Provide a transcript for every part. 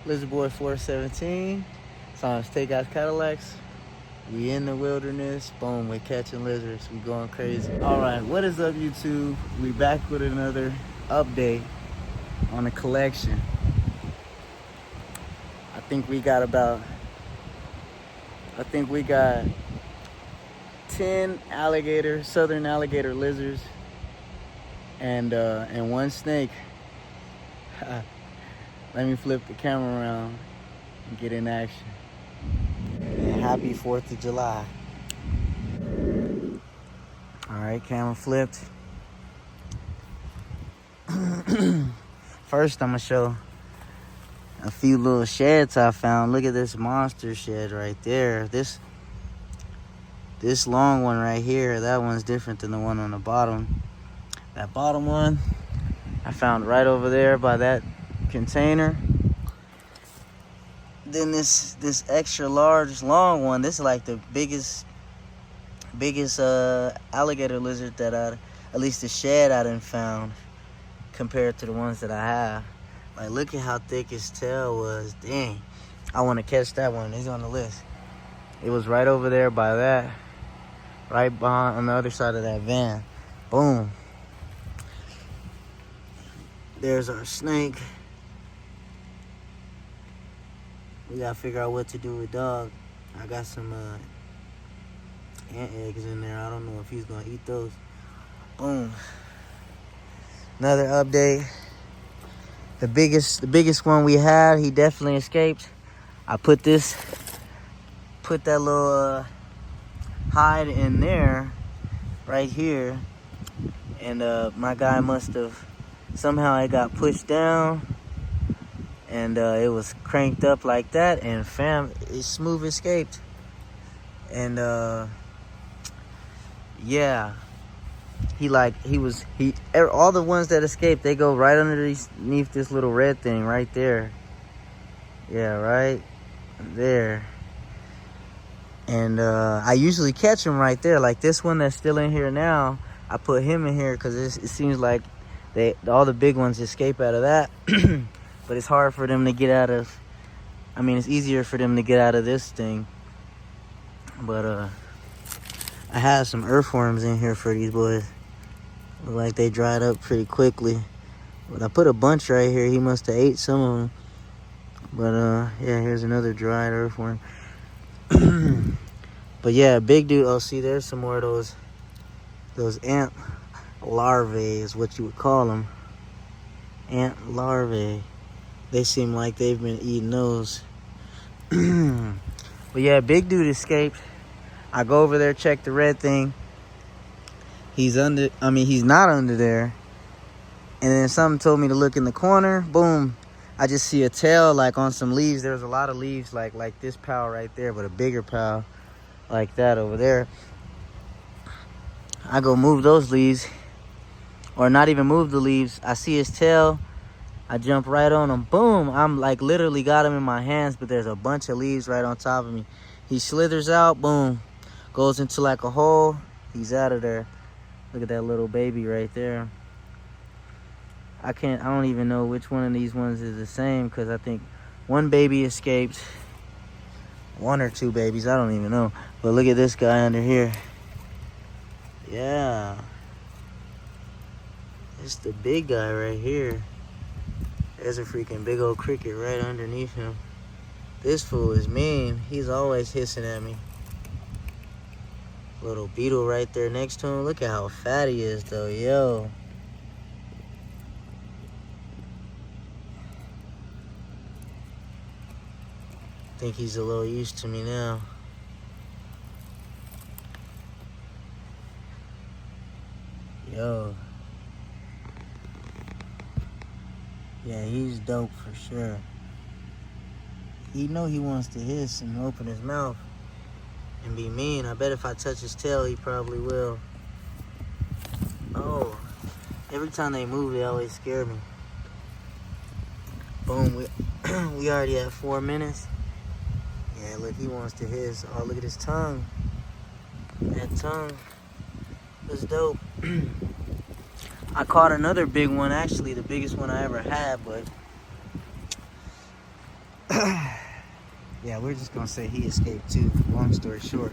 Lizard Boy 417. Sometimes Takeouts Cadillacs. We in the wilderness. Boom, we're catching lizards. We going crazy. All right, what is up, YouTube? We back with another update on the collection. I think we got 10 southern alligator lizards, and one snake. Let me flip the camera around and get in action. And happy 4th of July. All right, camera flipped. First, I'm gonna show a few little sheds I found. Look at this monster shed right there. This long one right here, that one's different than the one on the bottom. That bottom one I found right over there by that container. Then this extra large long one, this is like the biggest alligator lizard that at least the shed I done found compared to the ones that I have. Like, look at how thick his tail was. Dang, I want to catch that one. He's on the list. It was right over there by that, right behind on the other side of that van. Boom. There's our snake. We gotta figure out what to do with dog. I got some ant eggs in there. I don't know if he's gonna eat those. Boom. Another update. The biggest one we had, he definitely escaped. I put that little hide in there, right here, and my guy must have somehow it got pushed down, and it was cranked up like that, and it smooth escaped. And yeah, all the ones that escaped, they go right underneath this little red thing right there. Yeah, right there. And I usually catch them right there. Like this one that's still in here now, I put him in here because it seems like all the big ones escape out of that. But it's hard for them to get out of, it's easier for them to get out of this thing. But I had some earthworms in here for these boys. Look like they dried up pretty quickly. But I put a bunch right here. He must have ate some of them. But yeah, here's another dried earthworm. But yeah, big dude. Oh, see, there's some more of those ant larvae is what you would call them. Ant larvae. They seem like they've been eating those. But yeah, big dude escaped. I go over there, check the red thing. He's not under there. And then something told me to look in the corner. Boom. I just see a tail like on some leaves. There's a lot of leaves like this pile right there, but a bigger pile like that over there. I go move those leaves, or not even move the leaves. I see his tail. I jump right on him. Boom. I'm like literally got him in my hands, but there's a bunch of leaves right on top of me. He slithers out. Boom. Goes into like a hole. He's out of there. Look at that little baby right there. I don't even know which one of these ones is the same, because I think one baby escaped. One or two babies, I don't even know. But look at this guy under here. Yeah. It's the big guy right here. There's a freaking big old cricket right underneath him. This fool is mean. He's always hissing at me. Little beetle right there next to him. Look at how fat he is though, yo. I think he's a little used to me now. Yo. Yeah, he's dope for sure. He know he wants to hiss and open his mouth and be mean. I bet if I touch his tail, he probably will. Oh, every time they move, they always scare me. Boom, we already at 4 minutes. Yeah, look, he wants to hiss. Oh, look at his tongue. That tongue is dope. I caught another big one, actually, the biggest one I ever had, but Yeah, we're just gonna say he escaped too. Long story short,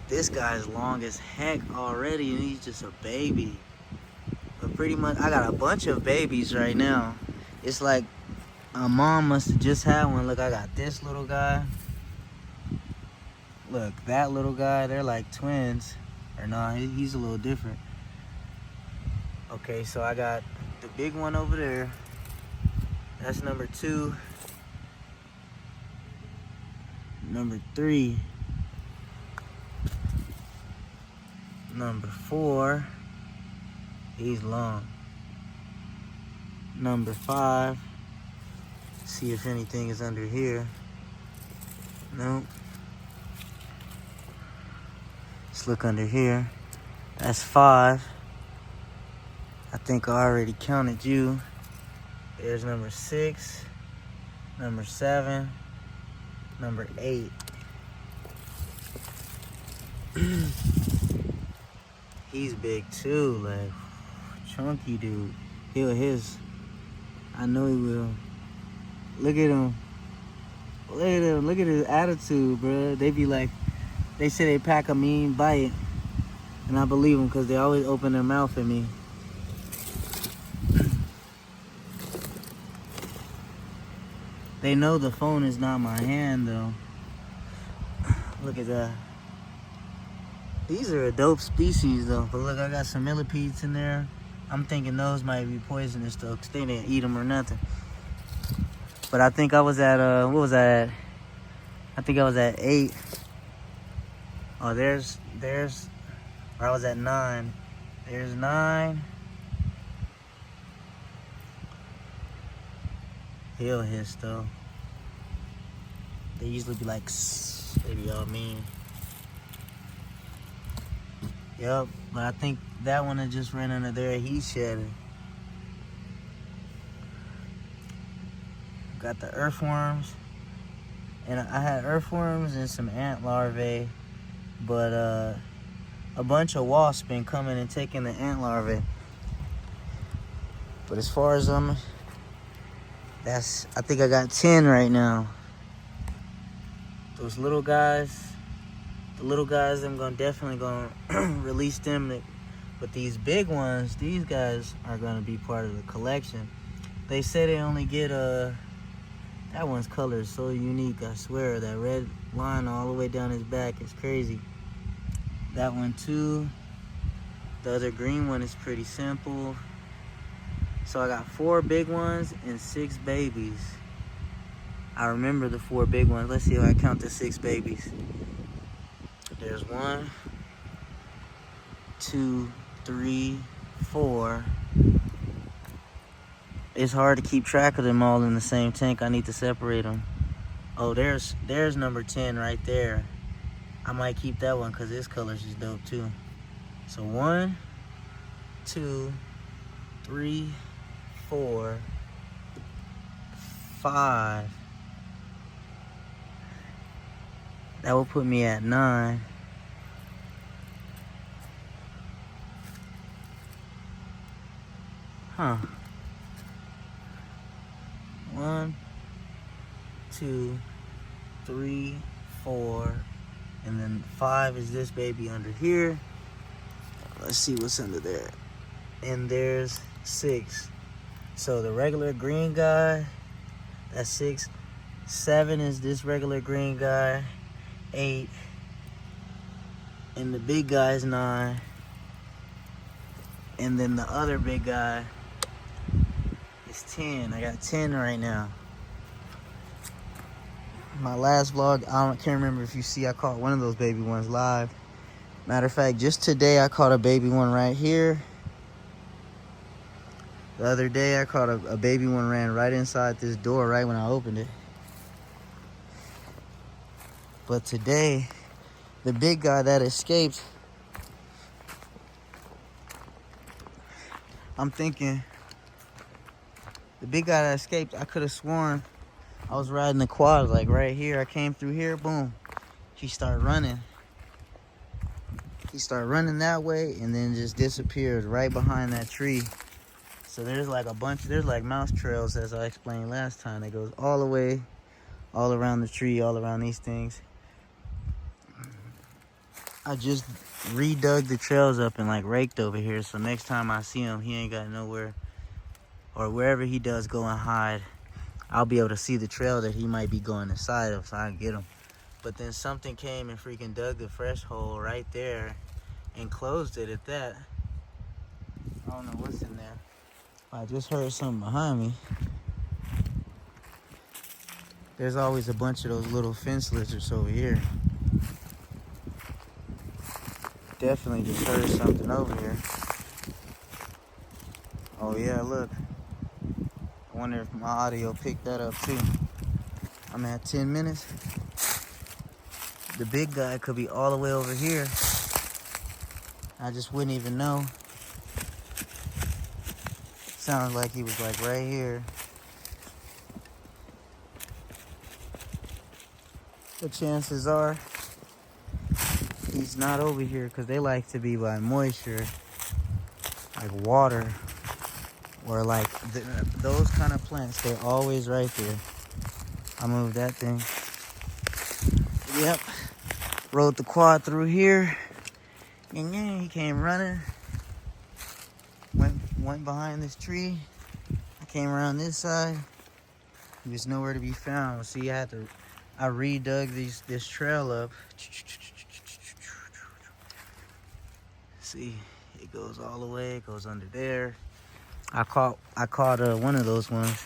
this guy's long as heck already, and he's just a baby. But pretty much, I got a bunch of babies right now. It's like a mom must have just had one. Look, I got this little guy. Look, that little guy. They're like twins. Or nah, he's a little different. Okay, so I got the big one over there. That's number 2. Number 3. Number 4. He's long. Number 5. See if anything is under here. Nope. Let's look under here. That's 5. I think I already counted you. There's number 6, number 7, number 8. He's big too, like chunky dude. I know he will. Look at him. Look at him. Look at his attitude, bro. They be like, they say they pack a mean bite, and I believe them because they always open their mouth at me. They know the phone is not my hand though. Look at that. These are a dope species though. But look, I got some millipedes in there. I'm thinking those might be poisonous though, because they didn't eat them or nothing. But I think I was at, what was that? I think I was at 8. Oh, there's, or I was at 9. There's 9. He'll hiss though. They usually be like, they be all mean. Yep, but I think that one that just ran under there, he's shedding. Got the earthworms. And I had earthworms and some ant larvae, but a bunch of wasps been coming and taking the ant larvae. But as far as I think I got 10 right now. Those little guys, I'm definitely gonna release them. But these big ones, these guys are gonna be part of the collection. They say they only get that one's color is so unique, I swear. That red line all the way down his back is crazy. That one too. The other green one is pretty simple. So I got 4 big ones and 6 babies. I remember the 4 big ones. Let's see if I count the 6 babies. There's 1, 2, 3, 4. It's hard to keep track of them all in the same tank. I need to separate them. Oh, there's number 10 right there. I might keep that one because this color's just dope too. So 1, 2, 3, 4, 5. That will put me at 9. Huh. 1, 2, 3, 4, and then 5 is this baby under here. Let's see what's under there. And there's 6. So the regular green guy, that's 6. 7 is this regular green guy. 8. And the big guy is 9. And then the other big guy is 10. I got 10 right now. My last vlog, can't remember if you see, I caught one of those baby ones live. Matter of fact, just today I caught a baby one right here. The other day I caught a baby one ran right inside this door right when I opened it. But today, the big guy that escaped, I'm thinking, the big guy that escaped, I could have sworn I was riding the quad, like right here. I came through here, boom. He started running. He started running that way and then just disappeared right behind that tree. So there's like a bunch, there's like mouse trails, as I explained last time. That goes all the way all around the tree, all around these things. I just redug the trails up and like raked over here, so next time I see him, he ain't got nowhere, or wherever he does go and hide, I'll be able to see the trail that he might be going inside of, so I can get him. But then something came and freaking dug the fresh hole right there and closed it at that. I don't know what's in there. I just heard something behind me. There's always a bunch of those little fence lizards over here. Definitely just heard something over here. Oh yeah, look. I wonder if my audio picked that up too. I'm at 10 minutes. The big guy could be all the way over here. I just wouldn't even know. Sounds like he was like right here. The chances are he's not over here because they like to be by moisture, like water, or like those kind of plants. They're always right there. I moved that thing. Yep. Rode the quad through here. And yeah, he came running. Went behind this tree. I came around this side. He was nowhere to be found. See, I redug this trail up. See, it goes all the way. It goes under there. I caught one of those ones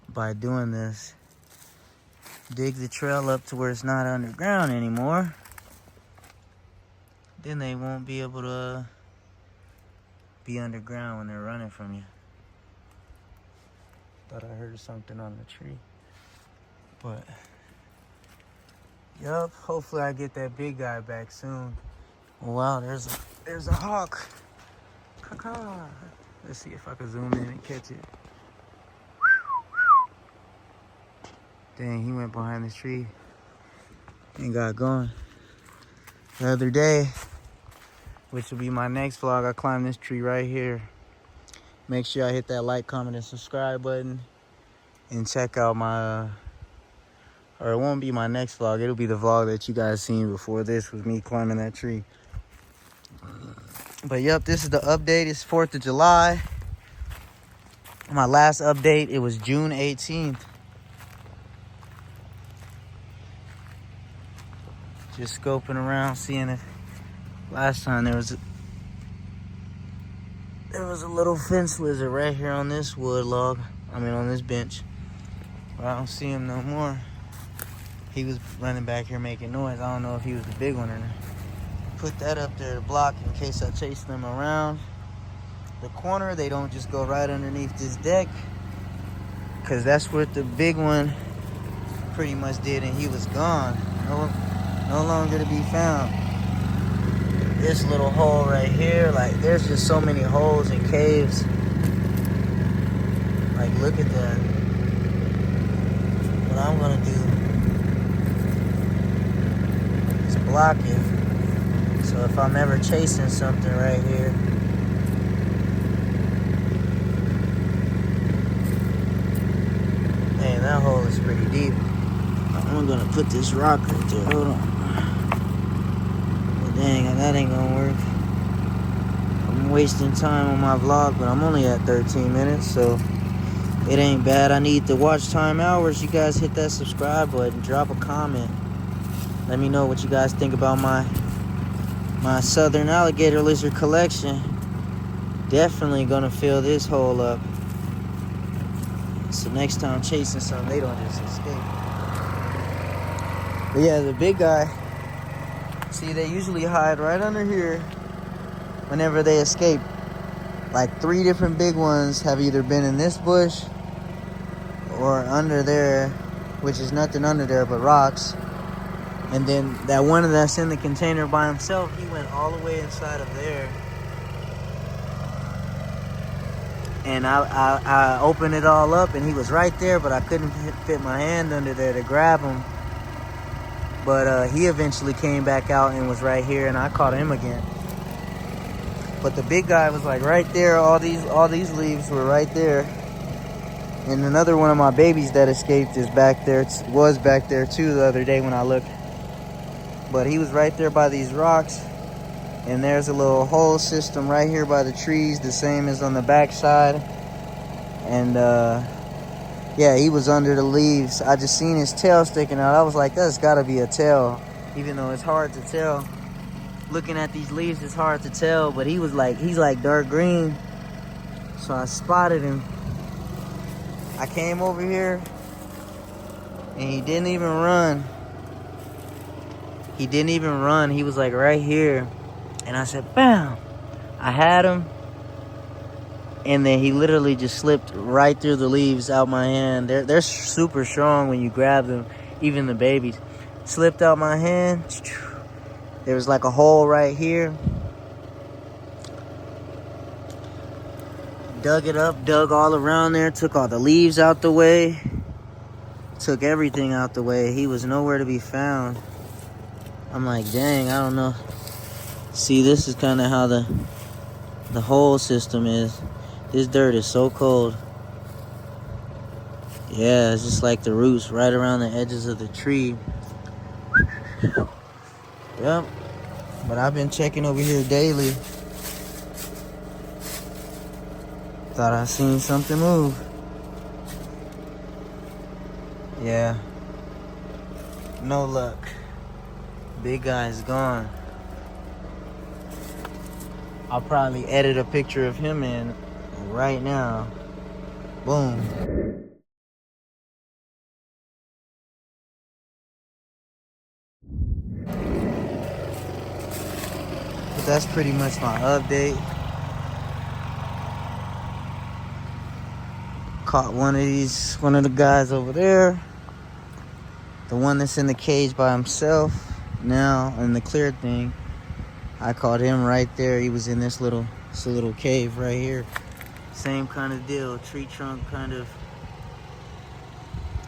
by doing this. Dig the trail up to where it's not underground anymore. Then they won't be able to be underground when they're running from you. Thought I heard something on the tree. But, yup, hopefully I get that big guy back soon. Oh, wow, there's a hawk. Caw-caw. Let's see if I can zoom in and catch it. Dang, he went behind this tree and got going. The other day, which will be my next vlog, I climbed this tree right here. Make sure I hit that like, comment, and subscribe button. And check out my, or it won't be my next vlog. It'll be the vlog that you guys seen before this was me climbing that tree. But yep, this is the update. It's 4th of July. My last update, it was June 18th. Just scoping around, seeing if last time there was a little fence lizard right here on this wood log. On this bench. But I don't see him no more. He was running back here making noise. I don't know if he was the big one or not. Put that up there to block in case I chase them around the corner. They don't just go right underneath this deck, because that's what the big one pretty much did, and he was gone. No longer to be found. This little hole right here, like there's just so many holes and caves. Like look at that. What I'm gonna do is block it. So if I'm ever chasing something right here, man, that hole is pretty deep. I'm gonna put this rock right there. Hold on. Well, dang, that ain't gonna work. I'm wasting time on my vlog, but I'm only at 13 minutes, so it ain't bad. I need the watch time hours. You guys hit that subscribe button, drop a comment. Let me know what you guys think about my southern alligator lizard collection. Definitely gonna fill this hole up. So next time chasing something, they don't just escape. But yeah, the big guy, see, they usually hide right under here whenever they escape. Like 3 different big ones have either been in this bush or under there, which is nothing under there but rocks. And then that one that's in the container by himself, he went all the way inside of there. And I opened it all up and he was right there, but I couldn't fit my hand under there to grab him. But he eventually came back out and was right here, and I caught him again. But the big guy was like right there. All these leaves were right there. And another one of my babies that escaped is back there. Was back there too the other day when I looked. But he was right there by these rocks. And there's a little hole system right here by the trees, the same as on the back side. And yeah, he was under the leaves. I just seen his tail sticking out. I was like, that's gotta be a tail. Even though it's hard to tell. Looking at these leaves, it's hard to tell. But he's like dark green. So I spotted him. I came over here and he didn't even run. He didn't even run. He was like right here. And I said, bam. I had him. And then he literally just slipped right through the leaves out my hand. They're super strong when you grab them, even the babies. Slipped out my hand. There was like a hole right here. Dug it up, dug all around there, took all the leaves out the way. Took everything out the way. He was nowhere to be found. I'm like, dang, I don't know. See, this is kind of how the whole system is. This dirt is so cold. Yeah, it's just like the roots right around the edges of the tree. Yep. But I've been checking over here daily. Thought I seen something move. Yeah. No luck. Big guy's gone. I'll probably edit a picture of him in right now. Boom. But that's pretty much my update. Caught one of the guys over there. The one that's in the cage by himself now in the clear thing. I caught him right there. He was in this little cave right here. Same kind of deal, tree trunk kind of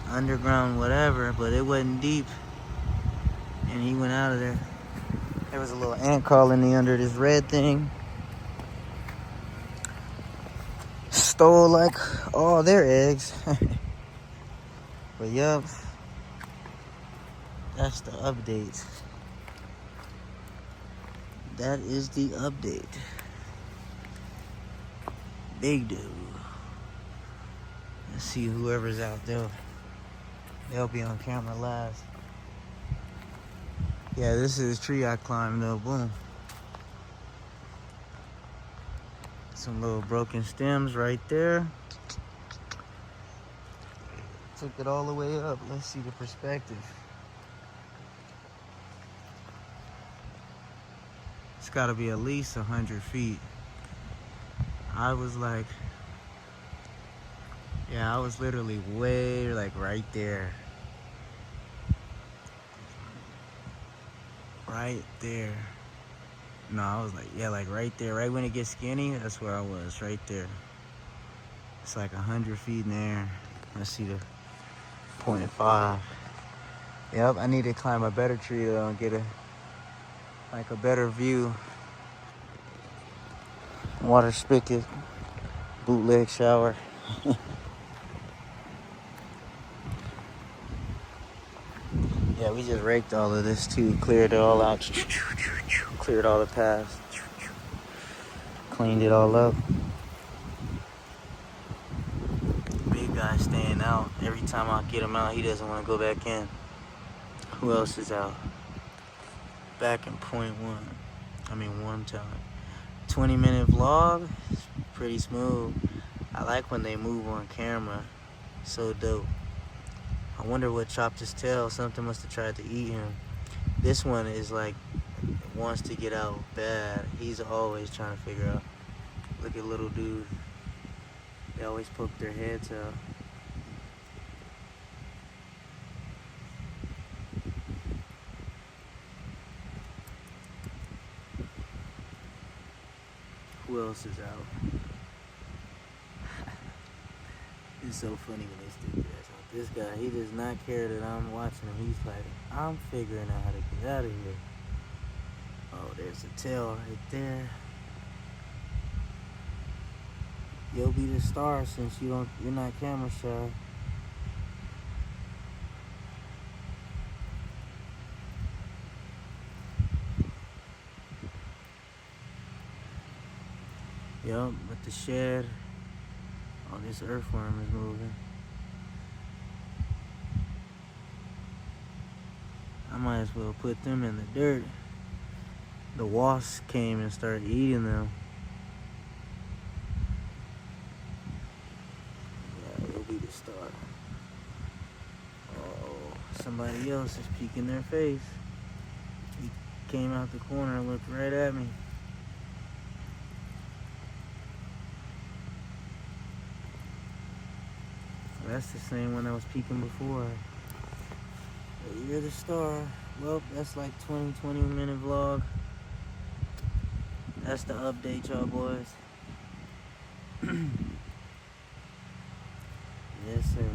underground whatever, but it wasn't deep. And he went out of there. There was a little ant colony under this red thing. Stole like all their eggs. But yup, that's the update. That is the update. Big dude. Let's see whoever's out there. They'll be on camera last. Yeah, this is the tree I climbed though. Boom. Some little broken stems right there. Took it all the way up. Let's see the perspective. It's gotta be at least 100 feet. I was like, yeah, I was literally way like right there. Right there. No, I was like, yeah, like right there. Right when it gets skinny, that's where I was, right there. It's like 100 feet in the air. Let's see the 0.5. Yep, I need to climb a better tree though and get a better view. Water spigot, bootleg shower. Yeah, we just raked all of this too, cleared it all out, cleared all the paths, cleaned it all up. Big guy staying out. Every time I get him out, he doesn't want to go back in. Who else is out? Back in point one. I mean, one time. 20-minute vlog. It's pretty smooth. I like when they move on camera. So dope. I wonder what chopped his tail. Something must have tried to eat him. This one is like, wants to get out bad. He's always trying to figure out. Look at little dude. They always poke their heads out. Who else is out? It's so funny when they stick their ass out. This guy, he does not care that I'm watching him. He's like, I'm figuring out how to get out of here. Oh, there's a tail right there. You'll be the star since you're not camera shy. Yup, but the shed, oh, this earthworm is moving. I might as well put them in the dirt. The wasps came and started eating them. Yeah, you'll be the star. Oh, somebody else is peeking their face. He came out the corner and looked right at me. That's the same one that was peeking before. But you're the star. Well, that's like 20-minute vlog. That's the update, y'all boys. Yes, sir.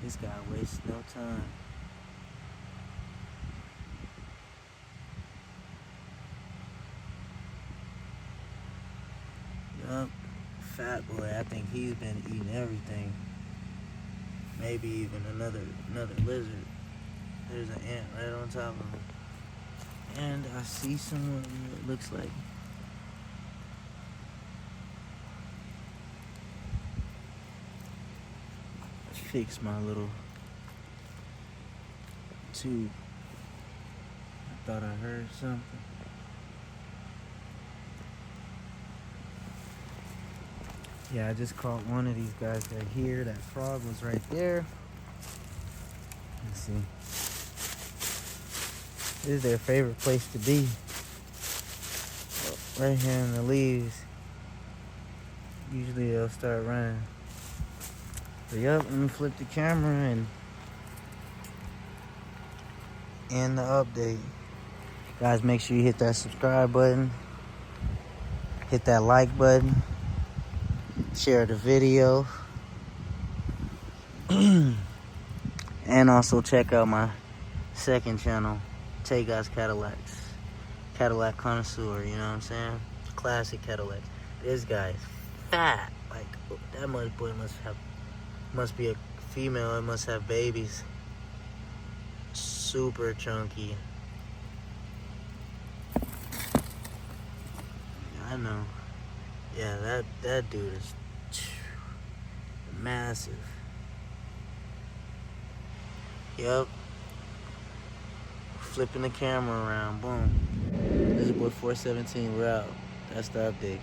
This guy wastes no time. Yup. Fat boy, I think he's been eating everything. Maybe even another lizard. There's an ant right on top of him. And I see someone that looks like fix my little tube. I thought I heard something. Yeah, I just caught one of these guys right here. That frog was right there. Let's see. This is their favorite place to be. Right here in the leaves. Usually they'll start running. But yep, let me flip the camera and end the update. Guys, make sure you hit that subscribe button. Hit that like button. Share the video. And also check out my second channel, Tay Guys Cadillacs. Cadillac connoisseur, you know what I'm saying? Classic Cadillac. This guy is fat. Like, that boy must be a female. It must have babies. Super chunky. I know. Yeah, that dude is massive. Yup. Flipping the camera around. Boom. This is boy 417. We're out. That's the update.